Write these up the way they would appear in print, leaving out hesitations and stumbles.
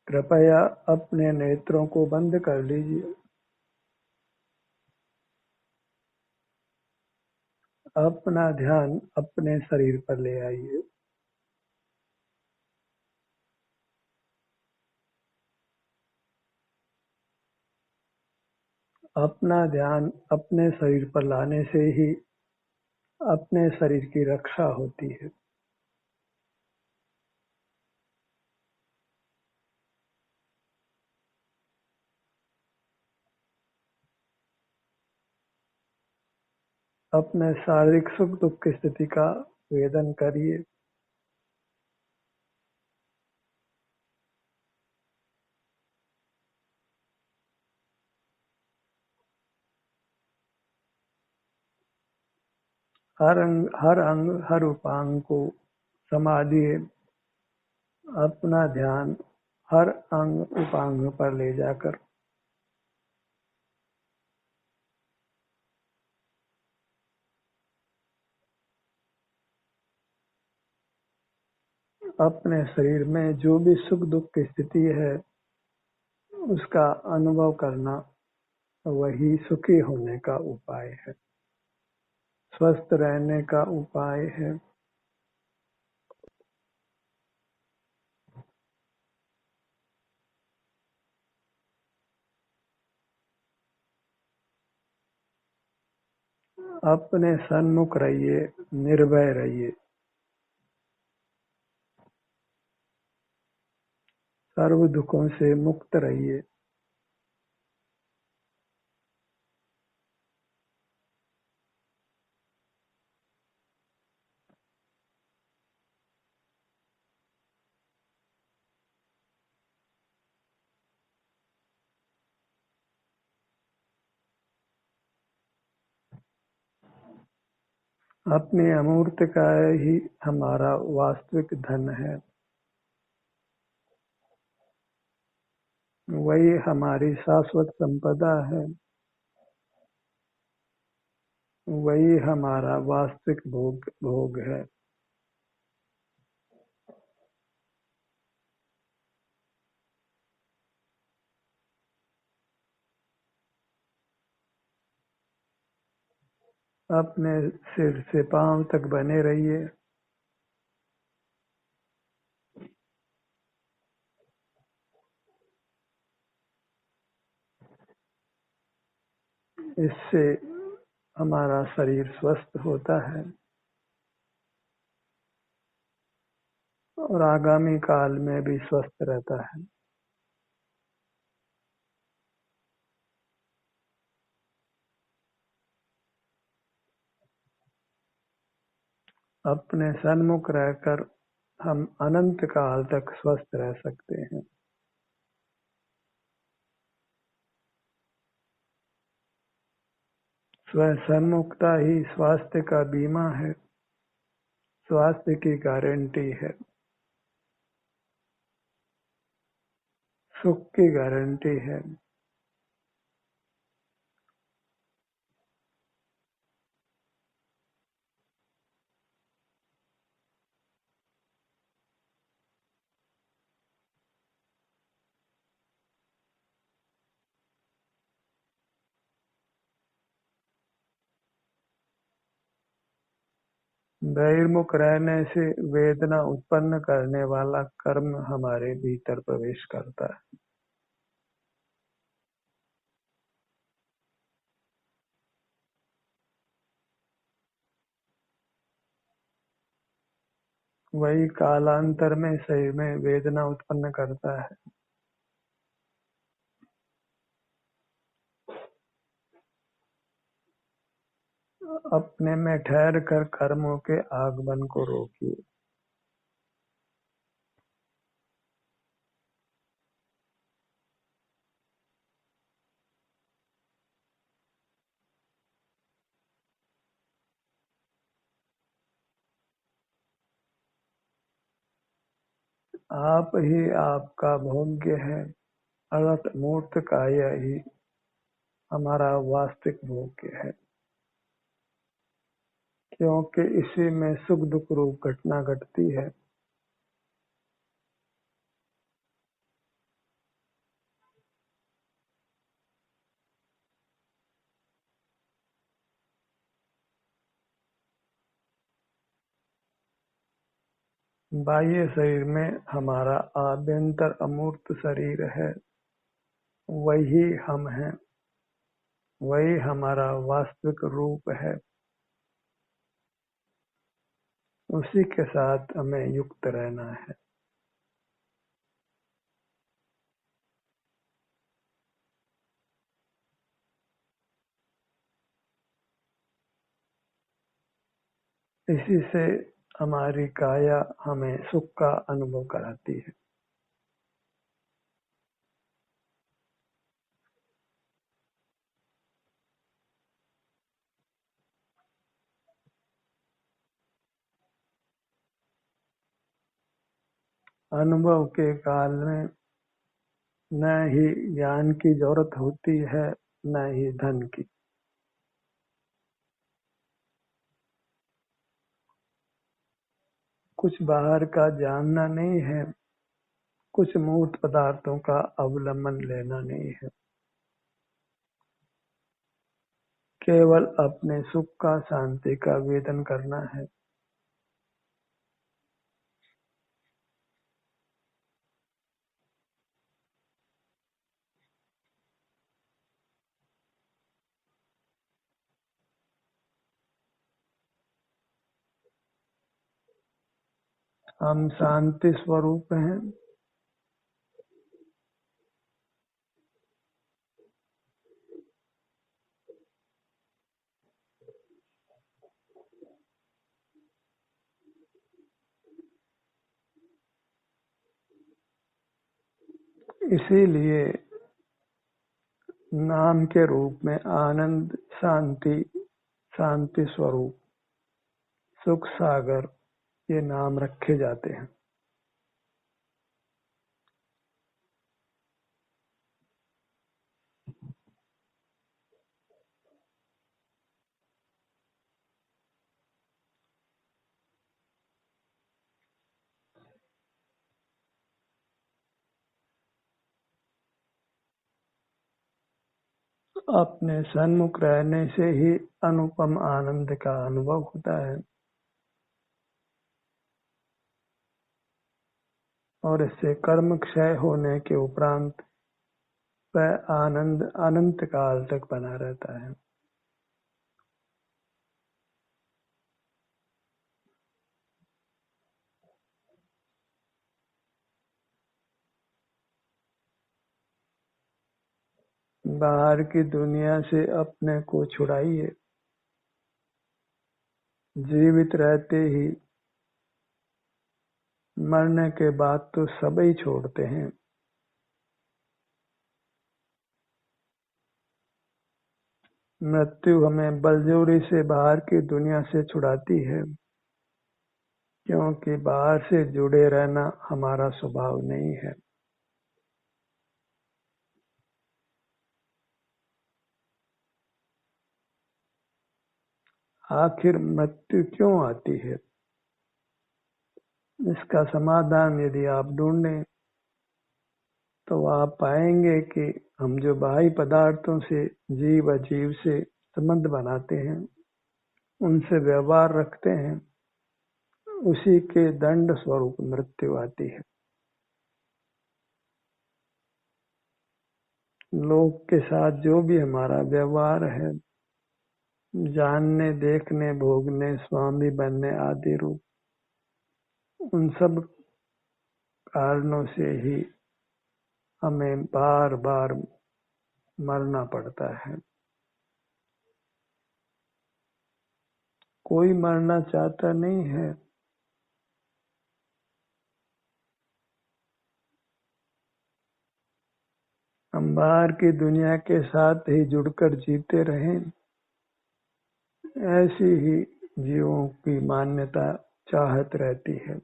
कृपया अपने नेत्रों को बंद कर लीजिए। अपना ध्यान अपने शरीर पर ले आइए। अपना ध्यान अपने शरीर पर लाने से ही अपने शरीर की रक्षा होती है। अपने शारीरिक सुख दुख की स्थिति का वेदन करिए। हर अंग हर उपांग को समाधिए। अपना ध्यान हर अंग उपांग पर ले जाकर अपने शरीर में जो भी सुख दुख की स्थिति है उसका अनुभव करना वही सुखी होने का उपाय है, स्वस्थ रहने का उपाय है। अपने सन्मुख रहिए, निर्भय रहिए, सर्व दुखों से मुक्त रहिए। अपनी अमूर्तकाय ही हमारा वास्तविक धन है, वही हमारी शाश्वत संपदा है, वही हमारा वास्तविक भोग है। अपने सिर से पांव तक बने रहिए। इससे हमारा शरीर स्वस्थ होता है और आगामी काल में भी स्वस्थ रहता है। अपने सन्मुख रहकर हम अनंत काल तक स्वस्थ रह सकते हैं। स्व सन्मुखता ही स्वास्थ्य का बीमा है, स्वास्थ्य की गारंटी है, सुख की गारंटी है। बहिर्मुख रहने से वेदना उत्पन्न करने वाला कर्म हमारे भीतर प्रवेश करता है। वही कालांतर में शरीर में वेदना उत्पन्न करता है। अपने में ठहर कर कर्मों के आगमन को रोकिए। आप ही आपका भोग्य है, अर्थात मूर्त काय ही हमारा वास्तविक भोग्य है, क्योंकि इसी में सुख दुख रूप घटना घटती है। बाह्य शरीर में हमारा आभ्यंतर अमूर्त शरीर है, वही हम हैं, वही हमारा वास्तविक रूप है। उसी के साथ हमें युक्त रहना है। इसी से हमारी काया हमें सुख का अनुभव कराती है। अनुभव के काल में न ही ज्ञान की जरूरत होती है, न ही धन की। कुछ बाहर का जानना नहीं है, कुछ मूर्त पदार्थों का अवलंबन लेना नहीं है। केवल अपने सुख का, शांति का वेदन करना है। हम शांति स्वरूप हैं। इसीलिए नाम के रूप में आनंद, शांति, शांति स्वरूप, सुख सागर ये नाम रखे जाते हैं। अपने सन्मुख रहने से ही अनुपम आनंद का अनुभव होता है, और इससे कर्म क्षय होने के उपरांत वह आनंद अनंत काल तक बना रहता है। बाहर की दुनिया से अपने को छुड़ाइए। जीवित रहते ही, मरने के बाद तो सभी छोड़ते हैं। मृत्यु हमें बलजोरी से बाहर की दुनिया से छुड़ाती है, क्योंकि बाहर से जुड़े रहना हमारा स्वभाव नहीं है। आखिर मृत्यु क्यों आती है? इसका समाधान यदि आप ढूंढें तो आप पाएंगे कि हम जो बाह्य पदार्थों से, जीव अजीव से संबंध बनाते हैं, उनसे व्यवहार रखते हैं, उसी के दंड स्वरूप मृत्यु आती है। लोग के साथ जो भी हमारा व्यवहार है, जानने, देखने, भोगने, स्वामी बनने आदि रूप, उन सब कारणों से ही हमें बार बार मरना पड़ता है। कोई मरना चाहता नहीं है। हम बाहर की दुनिया के साथ ही जुड़कर जीते रहें, ऐसी ही जीवों की मान्यता, चाहत रहती है।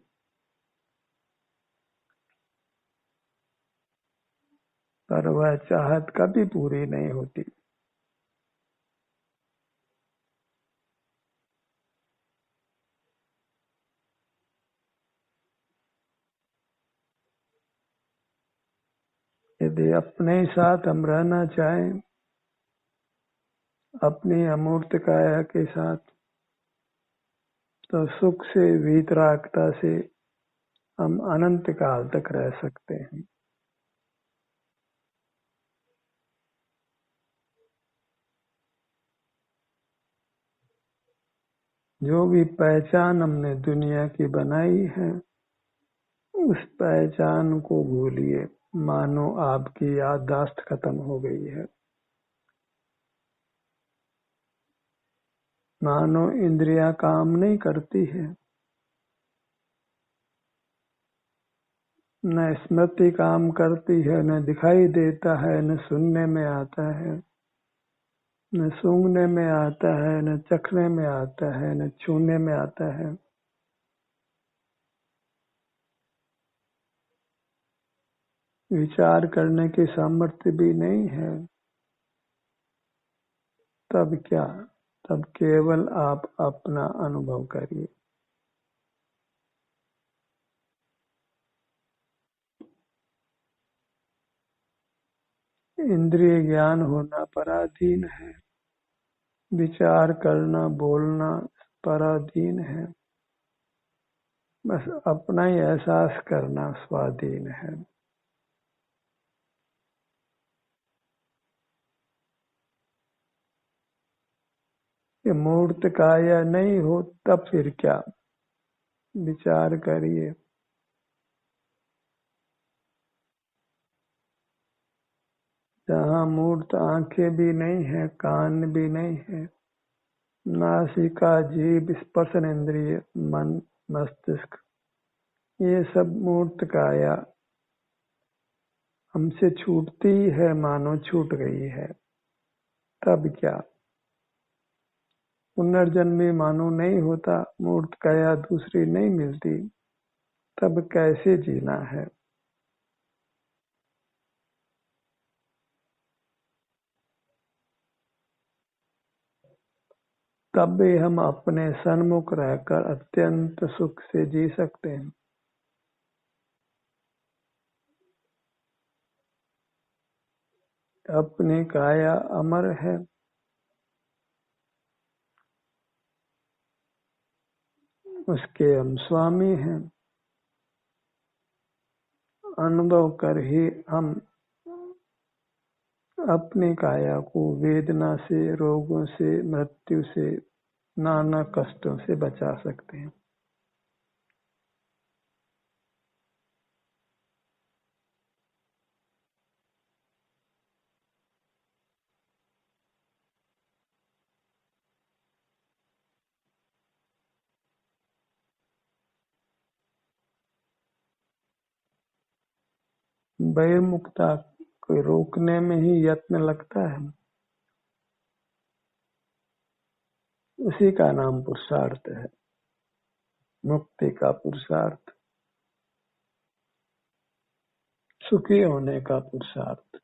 पर वह चाहत कभी पूरी नहीं होती। यदि अपने साथ हम रहना चाहें, अपनी अमूर्त काया के साथ, तो सुख से, वीतरागता से हम अनंत काल तक रह सकते हैं। जो भी पहचान हमने दुनिया की बनाई है, उस पहचान को भूलिए, मानो आपकी याददाश्त खत्म हो गई है, मानो इंद्रियां काम नहीं करती है, न स्मृति काम करती है, न दिखाई देता है, न सुनने में आता है, न सूंघने में आता है, न चखने में आता है, न छूने में आता है। विचार करने की सामर्थ्य भी नहीं है। तब क्या? तब केवल आप अपना अनुभव करिए। इंद्रिय ज्ञान होना पराधीन है, विचार करना बोलना पराधीन है, बस अपना ही एहसास करना स्वाधीन है। ये मूर्त काया नहीं हो तब फिर क्या? विचार करिए। जहाँ मूर्त आंखें भी नहीं है, कान भी नहीं है, नासिका जीभ स्पर्शन इंद्रिय मन मस्तिष्क, ये सब मूर्त काया हमसे छूटती है, मानो छूट गई है। तब क्या? पुनर्जन्म भी मानो नहीं होता, मूर्त काया दूसरी नहीं मिलती, तब कैसे जीना है? तब भी हम अपने सन्मुख रहकर अत्यंत सुख से जी सकते हैं। अपनी काया अमर है, उसके हम स्वामी हैं। अनुभव कर ही हम अपनी काया को वेदना से, रोगों से, मृत्यु से, नाना कष्टों से बचा सकते हैं। बहिर्मुखता को रोकने में ही यत्न लगता है, उसी का नाम पुरुषार्थ है, मुक्ति का पुरुषार्थ, सुखी होने का पुरुषार्थ।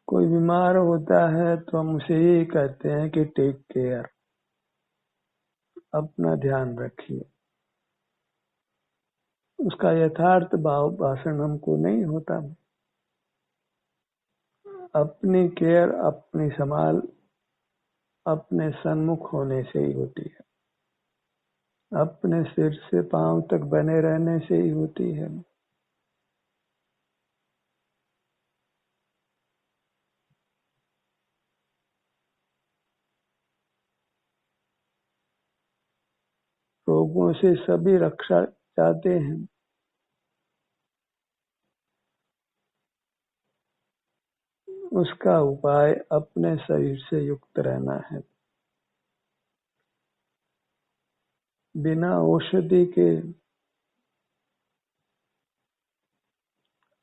कोई बीमार होता है तो हम उसे यही कहते हैं कि टेक केयर, अपना ध्यान रखिए। उसका यथार्थ भाव भाषण हमको नहीं होता। अपनी केयर, अपनी संभाल अपने सन्मुख होने से ही होती है, अपने सिर से पांव तक बने रहने से ही होती है। रोगों से सभी रक्षा चाहते हैं, उसका उपाय अपने शरीर से युक्त रहना है। बिना औषधि के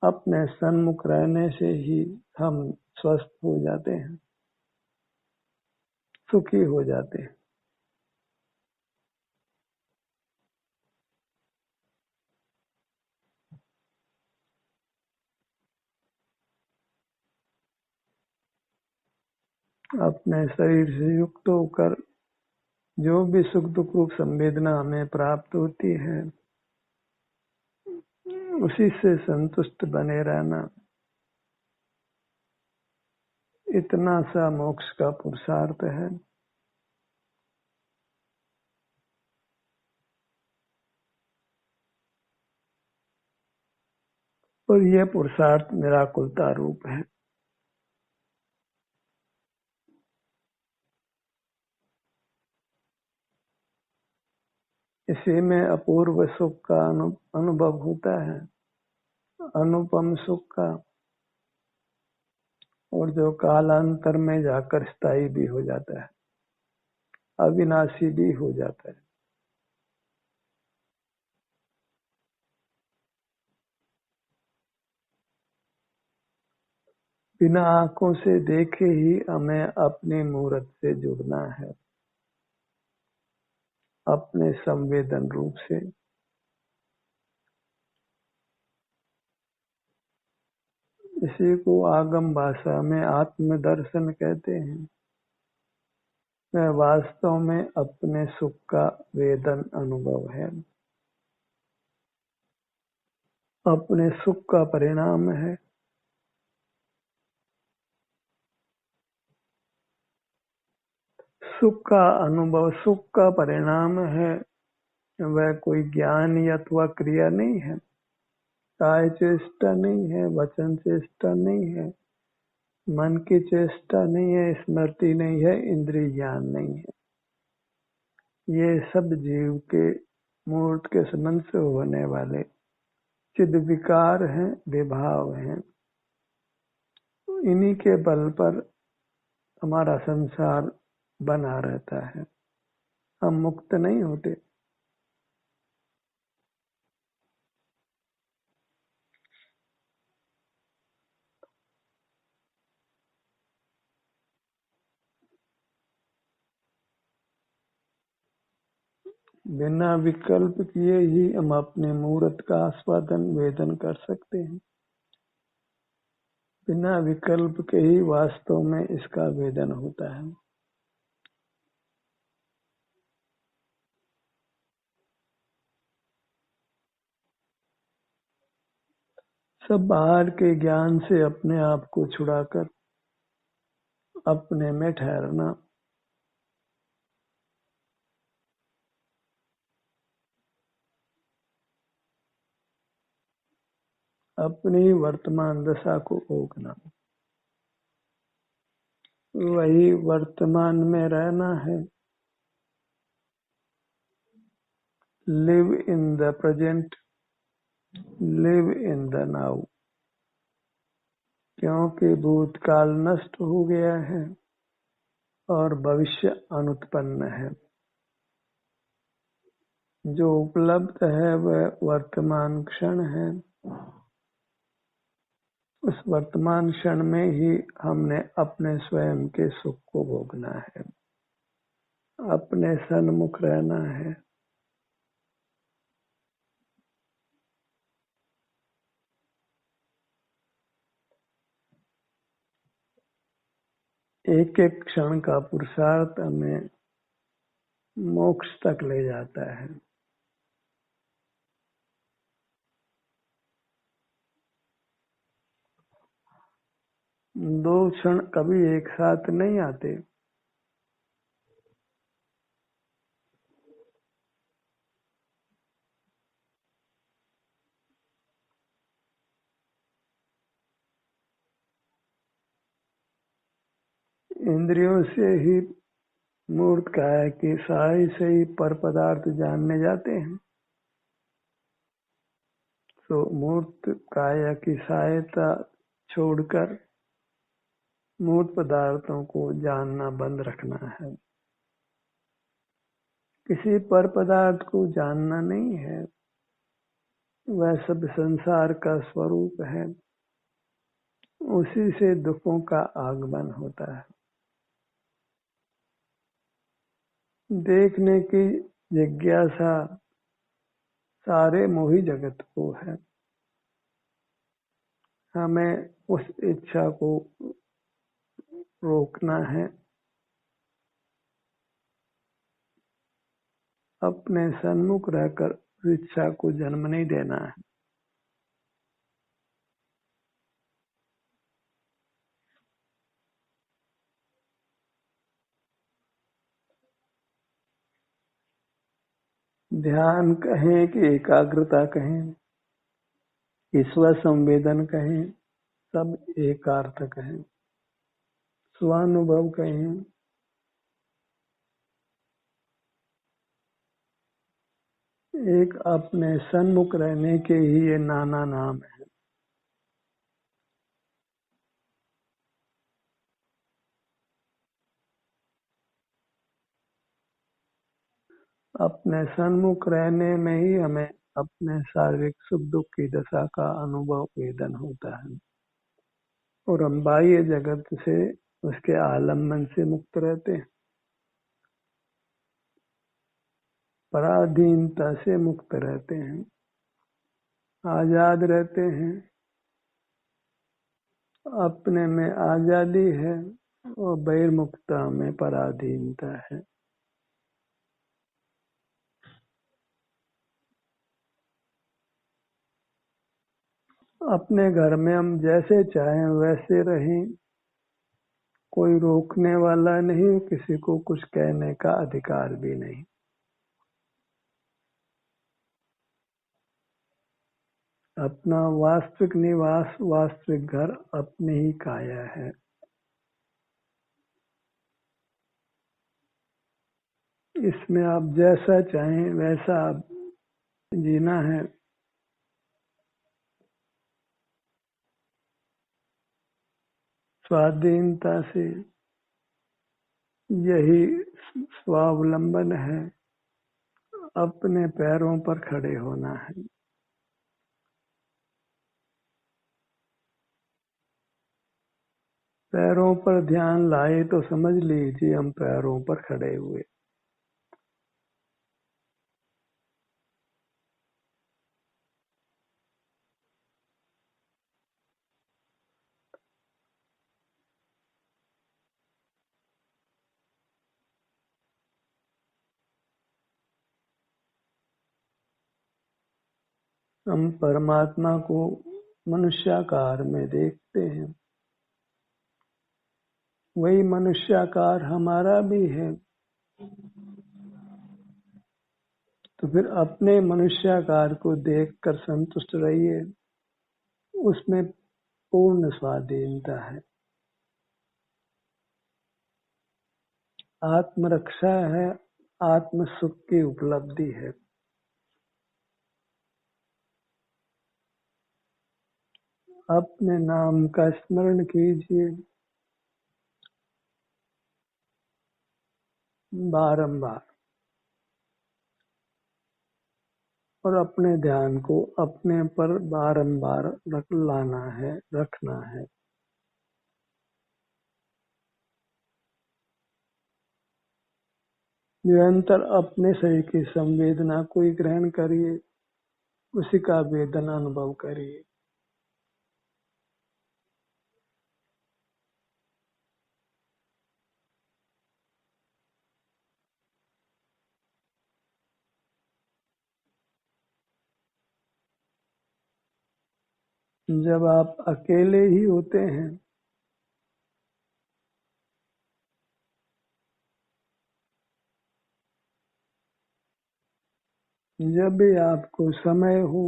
अपने सन्मुख रहने से ही हम स्वस्थ हो जाते हैं, सुखी हो जाते हैं। अपने शरीर से युक्त होकर जो भी सुख दुख रूप संवेदना हमें प्राप्त होती है, उसी से संतुष्ट बने रहना, इतना सा मोक्ष का पुरुषार्थ है। और यह पुरुषार्थ निराकुलता रूप है। इसी में अपूर्व सुख का अनुभव होता है, अनुपम सुख का, और जो कालांतर में जाकर स्थायी भी हो जाता है, अविनाशी भी हो जाता है। बिना आंखों से देखे ही हमें अपनी मूर्त से जुड़ना है, अपने संवेदन रूप से। इसी को आगम भाषा में आत्मदर्शन कहते हैं। वह वास्तव में अपने सुख का वेदन अनुभव है, अपने सुख का परिणाम है। सुख का अनुभव सुख का परिणाम है, वह कोई ज्ञान अथवा क्रिया नहीं है, काय चेष्टा नहीं है, वचन चेष्टा नहीं है, मन की चेष्टा नहीं है, स्मृति नहीं है, इंद्रिय ज्ञान नहीं है। ये सब जीव के मूर्त के संबंध से होने वाले चिद विकार हैं, विभाव हैं। इन्हीं के बल पर हमारा संसार बना रहता है, हम मुक्त नहीं होते। बिना विकल्प किए ही हम अपने मूर्त का आस्वादन वेदन कर सकते हैं। बिना विकल्प के ही वास्तव में इसका वेदन होता है। सब बाहर के ज्ञान से अपने आप को छुड़ाकर अपने में ठहरना, अपनी वर्तमान दशा को भोगना, वही वर्तमान में रहना है। Live in the present, live in the now. क्योंकि भूतकाल नष्ट हो गया है और भविष्य अनुत्पन्न है। जो उपलब्ध है वह वर्तमान क्षण है। उस वर्तमान क्षण में ही हमने अपने स्वयं के सुख को भोगना है, अपने सन्मुख रहना है। एक एक क्षण का पुरुषार्थ हमें मोक्ष तक ले जाता है। दो क्षण कभी एक साथ नहीं आते। इंद्रियों से ही मूर्त काया की सहाय से ही पर पदार्थ जानने जाते हैं। तो मूर्त काया की सहायता छोड़कर मूर्त पदार्थों को जानना बंद रखना है। किसी पर पदार्थ को जानना नहीं है, वह सब संसार का स्वरूप है। उसी से दुखों का आगमन होता है। देखने की जिज्ञासा सारे मोही जगत को है। हमें उस इच्छा को रोकना है, अपने सन्मुख रहकर उस इच्छा को जन्म नहीं देना है। ध्यान कहें कि एकाग्रता कहें कि स्वसंवेदन कहें, सब एक अर्थ कहें। स्वानुभव कहें, एक अपने सन्मुख रहने के ही ये नाना नाम है। अपने सन्मुख रहने में ही हमें अपने शारीरिक सुख दुख की दशा का अनुभव वेदन होता है और हम बाह्य जगत से उसके आलम्बन से मुक्त रहते हैं, पराधीनता से मुक्त रहते हैं, आजाद रहते हैं। अपने में आजादी है और बहिर्मुखता में पराधीनता है। अपने घर में हम जैसे चाहें वैसे रहें, कोई रोकने वाला नहीं, किसी को कुछ कहने का अधिकार भी नहीं। अपना वास्तविक निवास, वास्तविक घर अपनी ही काया है। इसमें आप जैसा चाहें वैसा आप जीना है। स्वाधीनता से यही स्वावलंबन है, अपने पैरों पर खड़े होना है। पैरों पर ध्यान लाए तो समझ लीजिए हम पैरों पर खड़े हुए। हम परमात्मा को मनुष्याकार में देखते हैं, वही मनुष्याकार हमारा भी है। तो फिर अपने मनुष्याकार को देखकर संतुष्ट रहिए, उसमें पूर्ण स्वाधीनता है। आत्मरक्षा है, आत्म सुख की उपलब्धि है। अपने नाम का स्मरण कीजिए बारंबार और अपने ध्यान को अपने पर बारंबार लाना है, रखना है। निरंतर अपने शरीर की संवेदना को ही ग्रहण करिए, उसी का वेदन अनुभव करिए। जब आप अकेले ही होते हैं, जब भी आपको समय हो,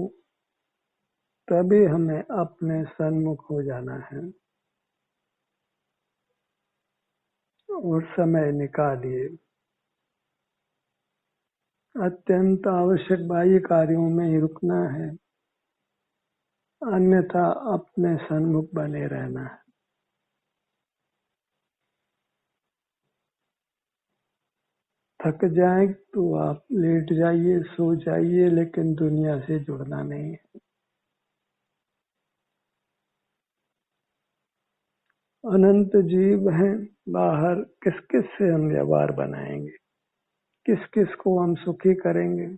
तभी हमें अपने सन्मुख हो जाना है और समय निकालिए। अत्यंत आवश्यक बाह्य कार्यों में ही रुकना है, अन्यथा अपने सन्मुख बने रहना है। थक जाए तो आप लेट जाइए, सो जाइए, लेकिन दुनिया से जुड़ना नहीं है। अनंत जीव हैं, बाहर किस किस से हम व्यवहार बनाएंगे, किस किस को हम सुखी करेंगे।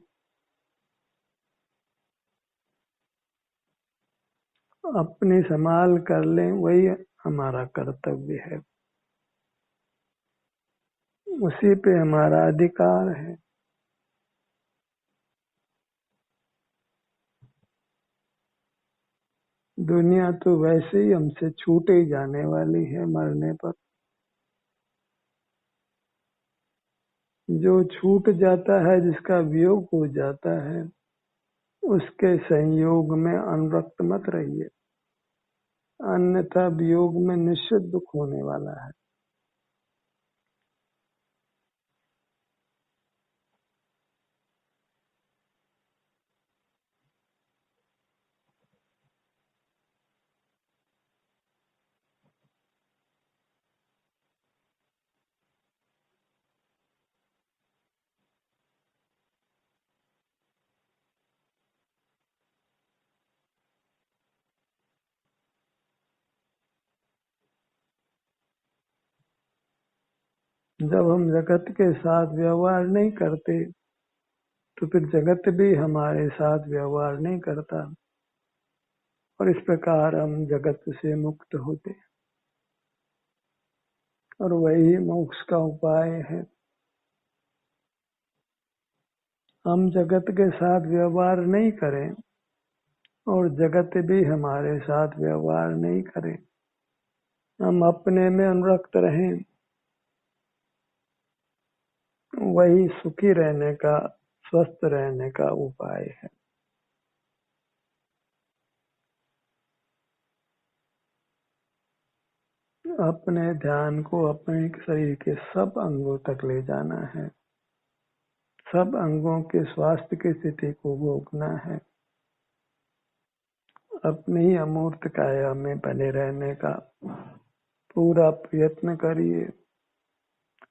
अपनी संभाल कर लें, वही हमारा कर्तव्य है, उसी पे हमारा अधिकार है। दुनिया तो वैसे ही हमसे छूटे ही जाने वाली है मरने पर। जो छूट जाता है, जिसका वियोग हो जाता है, उसके संयोग में अनुरक्त मत रहिए, अन्यथा वियोग में निश्चित दुख होने वाला है। जब हम जगत के साथ व्यवहार नहीं करते तो फिर जगत भी हमारे साथ व्यवहार नहीं करता, और इस प्रकार हम जगत से मुक्त होते, और वही मोक्ष का उपाय है। हम जगत के साथ व्यवहार नहीं करें और जगत भी हमारे साथ व्यवहार नहीं करे, हम अपने में अनुरक्त रहें, वही सुखी रहने का, स्वस्थ रहने का उपाय है। अपने ध्यान को अपने शरीर के सब अंगों तक ले जाना है, सब अंगों के स्वास्थ्य की स्थिति को भोगना है, अपनी ही अमूर्त काया में बने रहने का पूरा प्रयत्न करिए,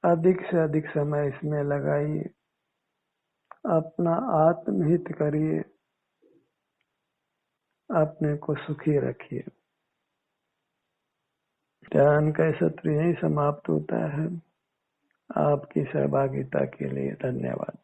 अधिक से अधिक समय इसमें लगाइए, अपना आत्महित करिए, अपने को सुखी रखिए। ध्यान का सत्र यही समाप्त होता है। आपकी सहभागिता के लिए धन्यवाद।